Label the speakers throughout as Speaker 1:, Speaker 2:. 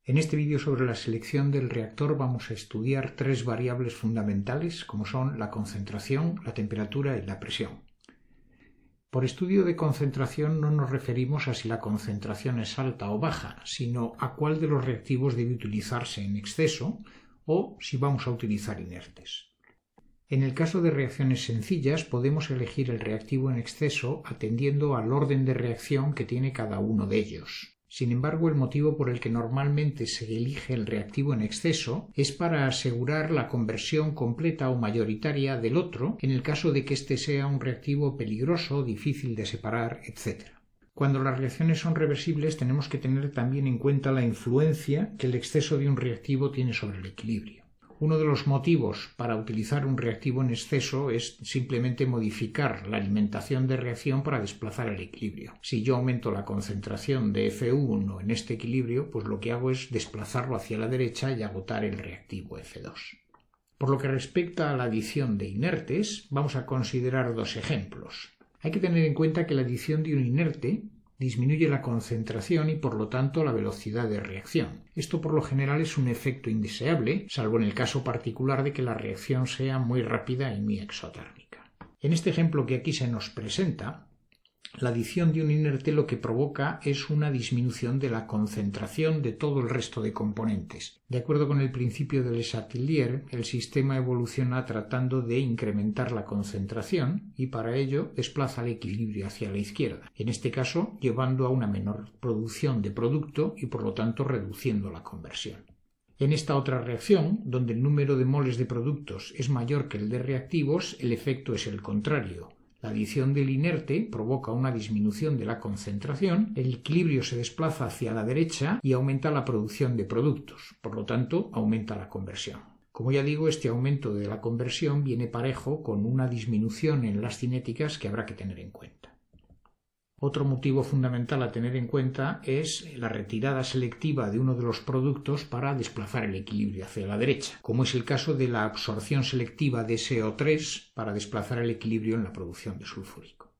Speaker 1: En este vídeo sobre la selección del reactor vamos a estudiar tres variables fundamentales como son la concentración, la temperatura y la presión. Por estudio de concentración no nos referimos a si la concentración es alta o baja, sino a cuál de los reactivos debe utilizarse en exceso o si vamos a utilizar inertes. En el caso de reacciones sencillas podemos elegir el reactivo en exceso atendiendo al orden de reacción que tiene cada uno de ellos. Sin embargo, el motivo por el que normalmente se elige el reactivo en exceso es para asegurar la conversión completa o mayoritaria del otro en el caso de que éste sea un reactivo peligroso, difícil de separar, etc. Cuando las reacciones son reversibles tenemos que tener también en cuenta la influencia que el exceso de un reactivo tiene sobre el equilibrio. Uno de los motivos para utilizar un reactivo en exceso es simplemente modificar la alimentación de reacción para desplazar el equilibrio. Si yo aumento la concentración de F1 en este equilibrio, pues lo que hago es desplazarlo hacia la derecha y agotar el reactivo F2. Por lo que respecta a la adición de inertes, vamos a considerar dos ejemplos. Hay que tener en cuenta que la adición de un inerte disminuye la concentración y por lo tanto la velocidad de reacción. Esto por lo general es un efecto indeseable, salvo en el caso particular de que la reacción sea muy rápida y muy exotérmica. En este ejemplo que aquí se nos presenta, la adición de un inerte lo que provoca es una disminución de la concentración de todo el resto de componentes. De acuerdo con el principio de Le Chatelier, el sistema evoluciona tratando de incrementar la concentración y para ello desplaza el equilibrio hacia la izquierda, en este caso llevando a una menor producción de producto y por lo tanto reduciendo la conversión. En esta otra reacción, donde el número de moles de productos es mayor que el de reactivos, el efecto es el contrario. La adición del inerte provoca una disminución de la concentración, el equilibrio se desplaza hacia la derecha y aumenta la producción de productos, por lo tanto aumenta la conversión. Como ya digo, este aumento de la conversión viene parejo con una disminución en las cinéticas que habrá que tener en cuenta. Otro motivo fundamental a tener en cuenta es la retirada selectiva de uno de los productos para desplazar el equilibrio hacia la derecha, como es el caso de la absorción selectiva de SO3 para desplazar el equilibrio en la producción de sulfúrico.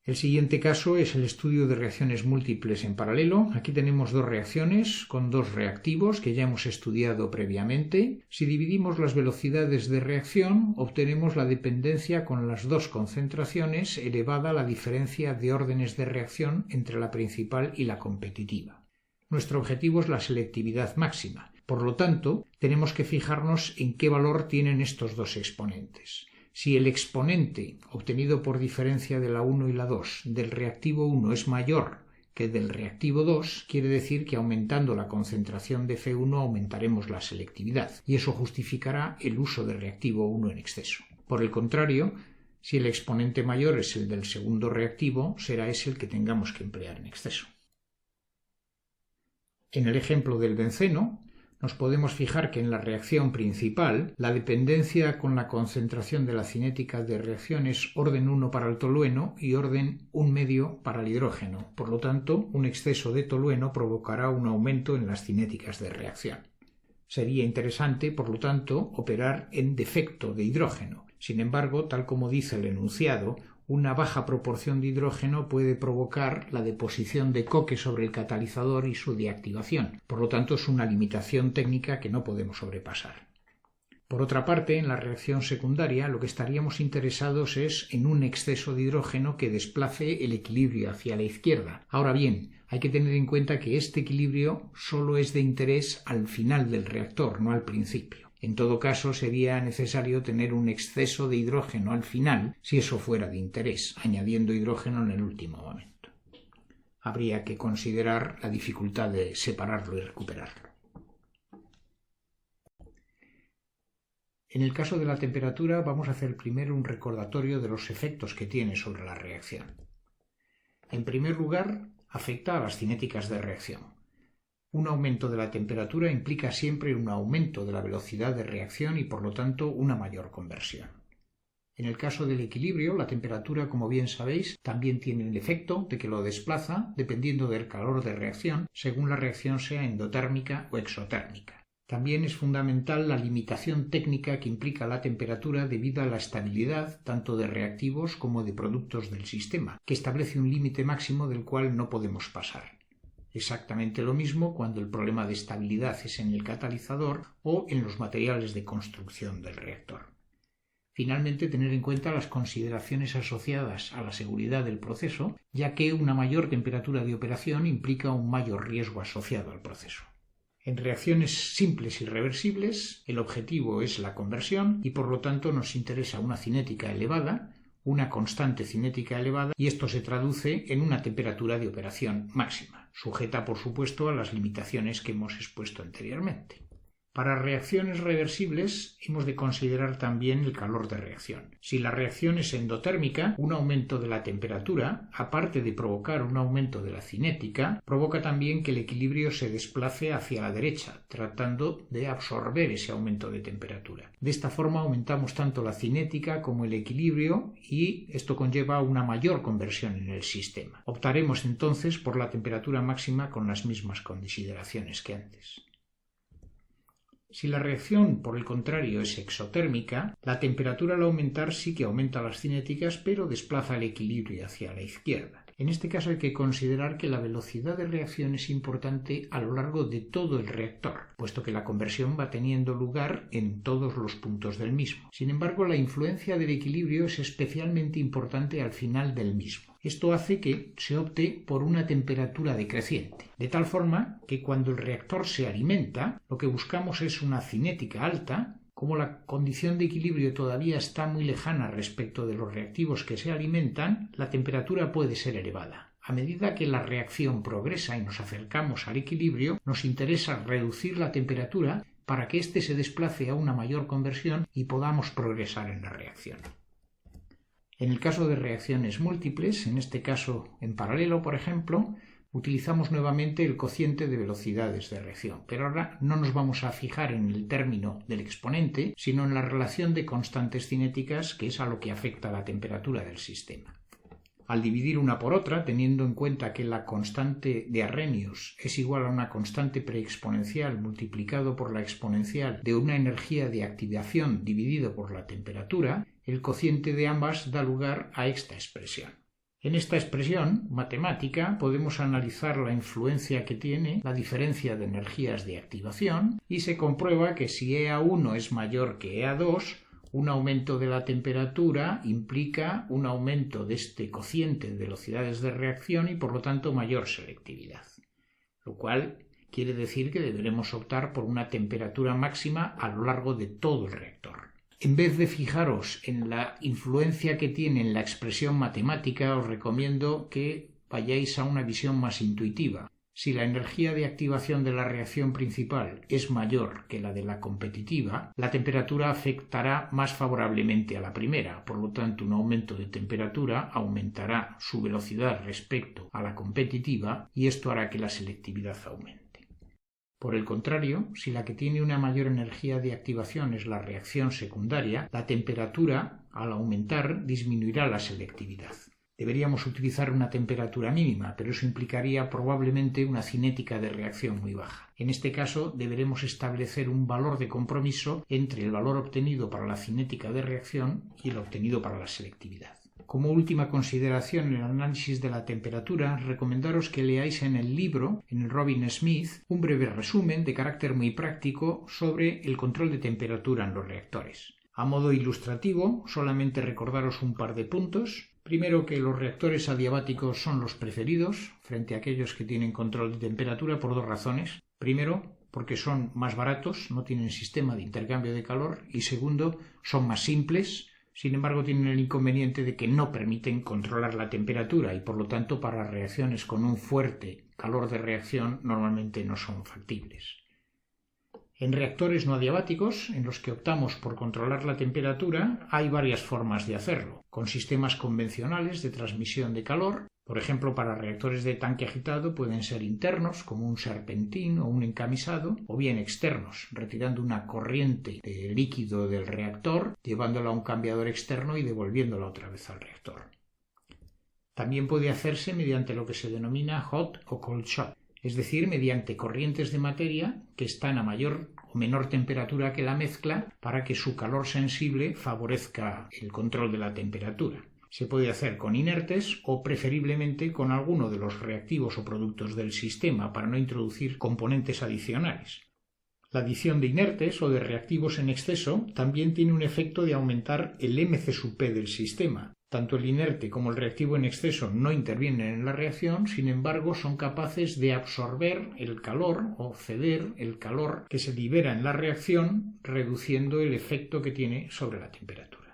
Speaker 1: El siguiente caso es el estudio de reacciones múltiples en paralelo. Aquí tenemos dos reacciones con dos reactivos que ya hemos estudiado previamente. Si dividimos las velocidades de reacción, obtenemos la dependencia con las dos concentraciones elevada a la diferencia de órdenes de reacción entre la principal y la competitiva. Nuestro objetivo es la selectividad máxima. Por lo tanto, tenemos que fijarnos en qué valor tienen estos dos exponentes. Si el exponente obtenido por diferencia de la 1 y la 2 del reactivo 1 es mayor que del reactivo 2, quiere decir que aumentando la concentración de F1 aumentaremos la selectividad y eso justificará el uso del reactivo 1 en exceso. Por el contrario, si el exponente mayor es el del segundo reactivo, será ese el que tengamos que emplear en exceso. En el ejemplo del benceno, nos podemos fijar que en la reacción principal la dependencia con la concentración de la cinética de reacción es orden 1 para el tolueno y orden 1 medio para el hidrógeno. Por lo tanto, un exceso de tolueno provocará un aumento en las cinéticas de reacción. Sería interesante, por lo tanto, operar en defecto de hidrógeno. Sin embargo, tal como dice el enunciado, una baja proporción de hidrógeno puede provocar la deposición de coque sobre el catalizador y su deactivación. Por lo tanto, es una limitación técnica que no podemos sobrepasar. Por otra parte, en la reacción secundaria, lo que estaríamos interesados es en un exceso de hidrógeno que desplace el equilibrio hacia la izquierda. Ahora bien, hay que tener en cuenta que este equilibrio solo es de interés al final del reactor, no al principio. En todo caso, sería necesario tener un exceso de hidrógeno al final, si eso fuera de interés, añadiendo hidrógeno en el último momento. Habría que considerar la dificultad de separarlo y recuperarlo. En el caso de la temperatura, vamos a hacer primero un recordatorio de los efectos que tiene sobre la reacción. En primer lugar, afecta a las cinéticas de reacción. Un aumento de la temperatura implica siempre un aumento de la velocidad de reacción y por lo tanto una mayor conversión. En el caso del equilibrio, la temperatura, como bien sabéis, también tiene el efecto de que lo desplaza dependiendo del calor de reacción, según la reacción sea endotérmica o exotérmica. También es fundamental la limitación técnica que implica la temperatura debido a la estabilidad tanto de reactivos como de productos del sistema, que establece un límite máximo del cual no podemos pasar. exactamente lo mismo cuando el problema de estabilidad es en el catalizador o en los materiales de construcción del reactor. Finalmente, tener en cuenta las consideraciones asociadas a la seguridad del proceso, ya que una mayor temperatura de operación implica un mayor riesgo asociado al proceso. En reacciones simples y reversibles, el objetivo es la conversión y por lo tanto nos interesa una cinética elevada, una constante cinética elevada, y esto se traduce en una temperatura de operación máxima, sujeta por supuesto a las limitaciones que hemos expuesto anteriormente. Para reacciones reversibles hemos de considerar también el calor de reacción. Si la reacción es endotérmica, un aumento de la temperatura, aparte de provocar un aumento de la cinética, provoca también que el equilibrio se desplace hacia la derecha, tratando de absorber ese aumento de temperatura. De esta forma aumentamos tanto la cinética como el equilibrio y esto conlleva una mayor conversión en el sistema. Optaremos entonces por la temperatura máxima con las mismas consideraciones que antes. Si la reacción, por el contrario, es exotérmica, la temperatura al aumentar sí que aumenta las cinéticas, pero desplaza el equilibrio hacia la izquierda. En este caso hay que considerar que la velocidad de reacción es importante a lo largo de todo el reactor, puesto que la conversión va teniendo lugar en todos los puntos del mismo. Sin embargo, la influencia del equilibrio es especialmente importante al final del mismo. Esto hace que se opte por una temperatura decreciente, de tal forma que cuando el reactor se alimenta, lo que buscamos es una cinética alta. Como la condición de equilibrio todavía está muy lejana respecto de los reactivos que se alimentan, la temperatura puede ser elevada. A medida que la reacción progresa y nos acercamos al equilibrio, nos interesa reducir la temperatura para que éste se desplace a una mayor conversión y podamos progresar en la reacción. En el caso de reacciones múltiples, en este caso en paralelo, por ejemplo, utilizamos nuevamente el cociente de velocidades de reacción, pero ahora no nos vamos a fijar en el término del exponente, sino en la relación de constantes cinéticas, que es a lo que afecta la temperatura del sistema. Al dividir una por otra, teniendo en cuenta que la constante de Arrhenius es igual a una constante preexponencial multiplicado por la exponencial de una energía de activación dividido por la temperatura, el cociente de ambas da lugar a esta expresión. En esta expresión matemática podemos analizar la influencia que tiene la diferencia de energías de activación y se comprueba que si EA1 es mayor que EA2, un aumento de la temperatura implica un aumento de este cociente de velocidades de reacción y por lo tanto mayor selectividad, lo cual quiere decir que deberemos optar por una temperatura máxima a lo largo de todo el reactor. En vez de fijaros en la influencia que tiene en la expresión matemática, os recomiendo que vayáis a una visión más intuitiva. Si la energía de activación de la reacción principal es mayor que la de la competitiva, la temperatura afectará más favorablemente a la primera. Por lo tanto, un aumento de temperatura aumentará su velocidad respecto a la competitiva y esto hará que la selectividad aumente. Por el contrario, si la que tiene una mayor energía de activación es la reacción secundaria, la temperatura, al aumentar, disminuirá la selectividad. Deberíamos utilizar una temperatura mínima, pero eso implicaría probablemente una cinética de reacción muy baja. En este caso, deberemos establecer un valor de compromiso entre el valor obtenido para la cinética de reacción y el obtenido para la selectividad. Como última consideración en el análisis de la temperatura, recomendaros que leáis en el libro, en el Robin Smith, un breve resumen de carácter muy práctico sobre el control de temperatura en los reactores. A modo ilustrativo, solamente recordaros un par de puntos. Primero, que los reactores adiabáticos son los preferidos frente a aquellos que tienen control de temperatura por dos razones. Primero, porque son más baratos, no tienen sistema de intercambio de calor, y segundo, son más simples. Sin embargo, tienen el inconveniente de que no permiten controlar la temperatura y, por lo tanto, para reacciones con un fuerte calor de reacción normalmente no son factibles. En reactores no adiabáticos, en los que optamos por controlar la temperatura, hay varias formas de hacerlo, con sistemas convencionales de transmisión de calor. Por ejemplo, para reactores de tanque agitado pueden ser internos, como un serpentín o un encamisado, o bien externos, retirando una corriente de líquido del reactor, llevándola a un cambiador externo y devolviéndola otra vez al reactor. También puede hacerse mediante lo que se denomina hot o cold shock, es decir, mediante corrientes de materia que están a mayor o menor temperatura que la mezcla para que su calor sensible favorezca el control de la temperatura. Se puede hacer con inertes o preferiblemente con alguno de los reactivos o productos del sistema para no introducir componentes adicionales. La adición de inertes o de reactivos en exceso también tiene un efecto de aumentar el mC∗P del sistema. Tanto el inerte como el reactivo en exceso no intervienen en la reacción, sin embargo son capaces de absorber el calor o ceder el calor que se libera en la reacción, reduciendo el efecto que tiene sobre la temperatura.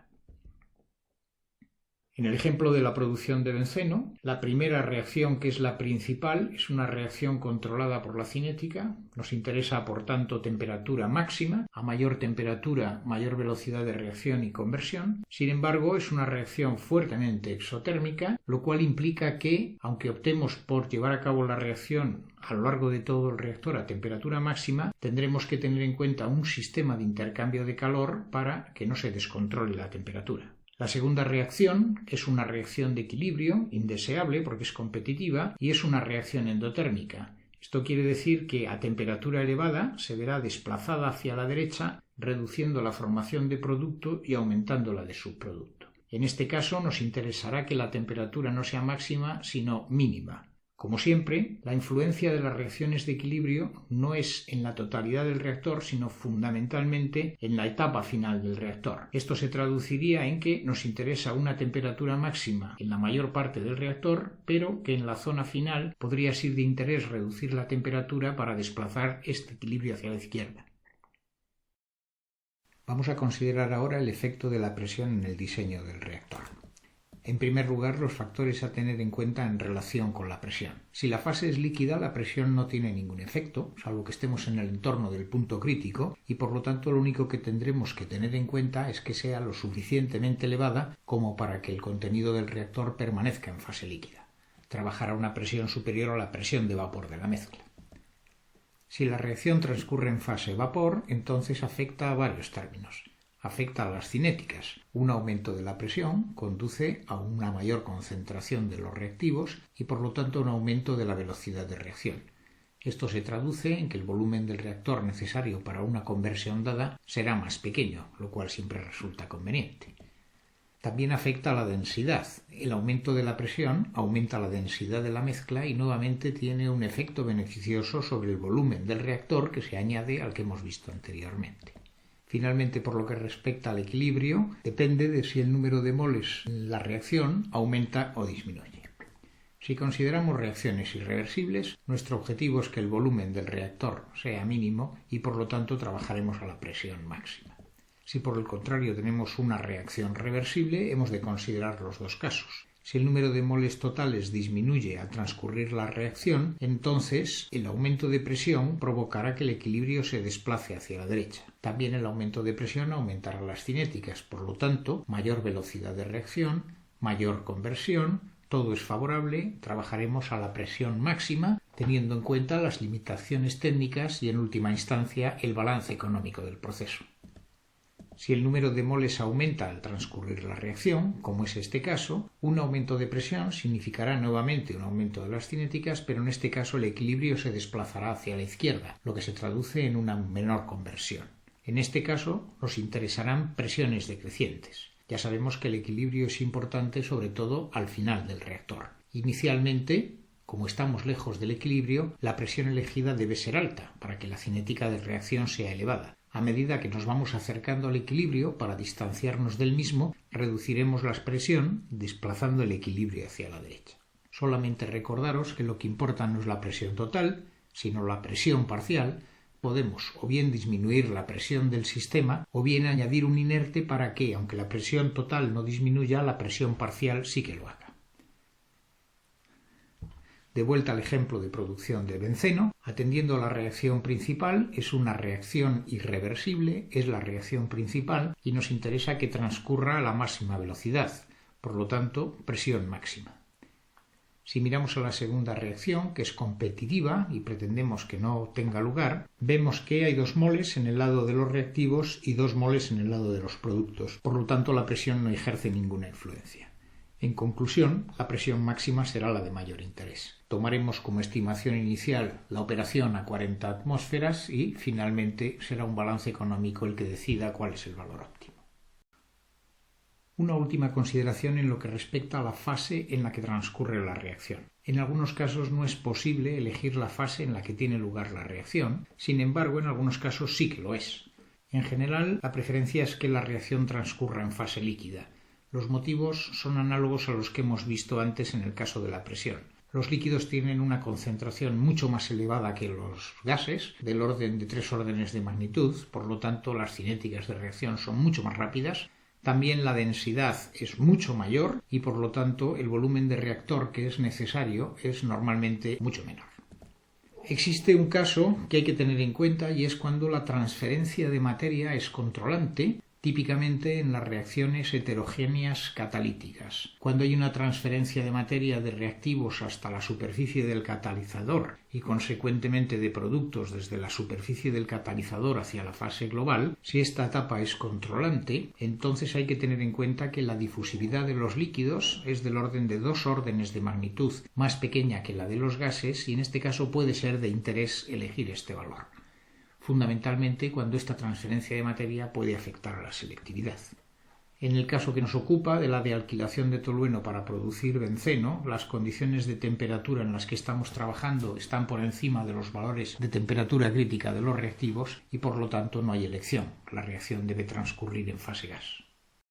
Speaker 1: En el ejemplo de la producción de benceno, la primera reacción, que es la principal, es una reacción controlada por la cinética. Nos interesa, por tanto, temperatura máxima. A mayor temperatura, mayor velocidad de reacción y conversión. Sin embargo, es una reacción fuertemente exotérmica, lo cual implica que, aunque optemos por llevar a cabo la reacción a lo largo de todo el reactor a temperatura máxima, tendremos que tener en cuenta un sistema de intercambio de calor para que no se descontrole la temperatura. La segunda reacción es una reacción de equilibrio, indeseable porque es competitiva, y es una reacción endotérmica. Esto quiere decir que a temperatura elevada se verá desplazada hacia la derecha, reduciendo la formación de producto y aumentando la de subproducto. En este caso nos interesará que la temperatura no sea máxima, sino mínima. Como siempre, la influencia de las reacciones de equilibrio no es en la totalidad del reactor, sino fundamentalmente en la etapa final del reactor. Esto se traduciría en que nos interesa una temperatura máxima en la mayor parte del reactor, pero que en la zona final podría ser de interés reducir la temperatura para desplazar este equilibrio hacia la izquierda. Vamos a considerar ahora el efecto de la presión en el diseño del reactor. En primer lugar, los factores a tener en cuenta en relación con la presión. Si la fase es líquida, la presión no tiene ningún efecto, salvo que estemos en el entorno del punto crítico, y por lo tanto lo único que tendremos que tener en cuenta es que sea lo suficientemente elevada como para que el contenido del reactor permanezca en fase líquida. Trabajar a una presión superior a la presión de vapor de la mezcla. Si la reacción transcurre en fase vapor, entonces afecta a varios términos. Afecta a las cinéticas. Un aumento de la presión conduce a una mayor concentración de los reactivos y por lo tanto un aumento de la velocidad de reacción. Esto se traduce en que el volumen del reactor necesario para una conversión dada será más pequeño, lo cual siempre resulta conveniente. También afecta a la densidad. El aumento de la presión aumenta la densidad de la mezcla y nuevamente tiene un efecto beneficioso sobre el volumen del reactor que se añade al que hemos visto anteriormente. Finalmente, por lo que respecta al equilibrio, depende de si el número de moles en la reacción aumenta o disminuye. Si consideramos reacciones irreversibles, nuestro objetivo es que el volumen del reactor sea mínimo y por lo tanto trabajaremos a la presión máxima. Si por el contrario tenemos una reacción reversible, hemos de considerar los dos casos. Si el número de moles totales disminuye al transcurrir la reacción, entonces el aumento de presión provocará que el equilibrio se desplace hacia la derecha. También el aumento de presión aumentará las cinéticas, por lo tanto, mayor velocidad de reacción, mayor conversión, todo es favorable, trabajaremos a la presión máxima, teniendo en cuenta las limitaciones técnicas y, en última instancia, el balance económico del proceso. Si el número de moles aumenta al transcurrir la reacción, como es este caso, un aumento de presión significará nuevamente un aumento de las cinéticas, pero en este caso el equilibrio se desplazará hacia la izquierda, lo que se traduce en una menor conversión. En este caso nos interesarán presiones decrecientes. Ya sabemos que el equilibrio es importante sobre todo al final del reactor. Inicialmente, como estamos lejos del equilibrio, la presión elegida debe ser alta para que la cinética de reacción sea elevada. A medida que nos vamos acercando al equilibrio, para distanciarnos del mismo, reduciremos la presión, desplazando el equilibrio hacia la derecha. Solamente recordaros que lo que importa no es la presión total, sino la presión parcial. Podemos o bien disminuir la presión del sistema o bien añadir un inerte para que, aunque la presión total no disminuya, la presión parcial sí que lo haga. De vuelta al ejemplo de producción de benceno, atendiendo a la reacción principal, es una reacción irreversible, es la reacción principal y nos interesa que transcurra a la máxima velocidad, por lo tanto, presión máxima. Si miramos a la segunda reacción, que es competitiva y pretendemos que no tenga lugar, vemos que hay 2 moles en el lado de los reactivos y 2 moles en el lado de los productos, por lo tanto la presión no ejerce ninguna influencia. En conclusión, la presión máxima será la de mayor interés. Tomaremos como estimación inicial la operación a 40 atmósferas y, finalmente, será un balance económico el que decida cuál es el valor óptimo. Una última consideración en lo que respecta a la fase en la que transcurre la reacción. En algunos casos no es posible elegir la fase en la que tiene lugar la reacción, sin embargo, en algunos casos sí que lo es. En general, la preferencia es que la reacción transcurra en fase líquida. Los motivos son análogos a los que hemos visto antes en el caso de la presión. Los líquidos tienen una concentración mucho más elevada que los gases, del orden de 3 órdenes de magnitud, por lo tanto las cinéticas de reacción son mucho más rápidas. También la densidad es mucho mayor y por lo tanto el volumen de reactor que es necesario es normalmente mucho menor. Existe un caso que hay que tener en cuenta y es cuando la transferencia de materia es controlante, típicamente en las reacciones heterogéneas catalíticas. Cuando hay una transferencia de materia de reactivos hasta la superficie del catalizador y consecuentemente de productos desde la superficie del catalizador hacia la fase global, si esta etapa es controlante, entonces hay que tener en cuenta que la difusividad de los líquidos es del orden de 2 órdenes de magnitud más pequeña que la de los gases y en este caso puede ser de interés elegir este valor, fundamentalmente cuando esta transferencia de materia puede afectar a la selectividad. En el caso que nos ocupa de la dealquilación de tolueno para producir benceno, las condiciones de temperatura en las que estamos trabajando están por encima de los valores de temperatura crítica de los reactivos y por lo tanto no hay elección. La reacción debe transcurrir en fase gas.